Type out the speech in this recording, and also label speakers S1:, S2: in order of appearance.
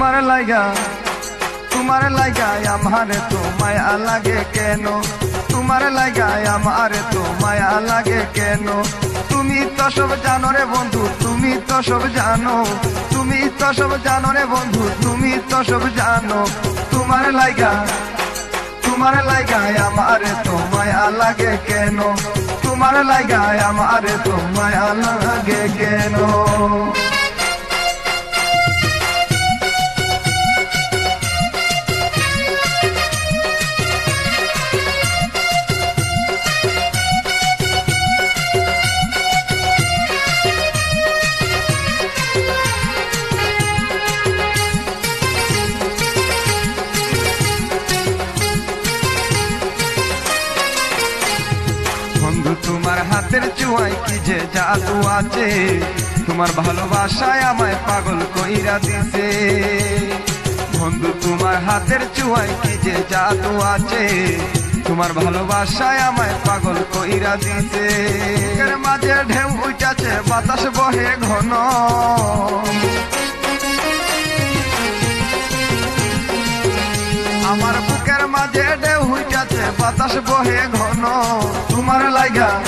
S1: তোমার লাইগা আমারে তো মায়া লাগে কেন, তোমার লাইগা আমারে তো মায়া লাগে কেন। তুমি তো সব জানো রে বন্ধু, তুমি তো সব জানো, তুমি তো সব জানো রে বন্ধু, তুমি তো সব জানো। তোমার লাইগা আমারে তো মায়া লাগে কেন, তোমার লাইগা আমারে তো মায়া লাগে কেন। বন্ধু তোমার হাতের ছোঁয়ায় কি যে জাদু আছে, তোমার ভালোবাসায় আমায় পাগল কইরা দিছে। বন্ধু তোমার হাতের ছোঁয়ায় কি যে জাদু আছে, তোমার ভালোবাসায় আমায় পাগল কইরা দিছে। এর মাঝে ঢেউ উঠাছে বাতাস বহে ঘন, আমার বুকের মাঝে ঢেউ উঠাছে বাতাস বহে ঘন। তোমার লাইগা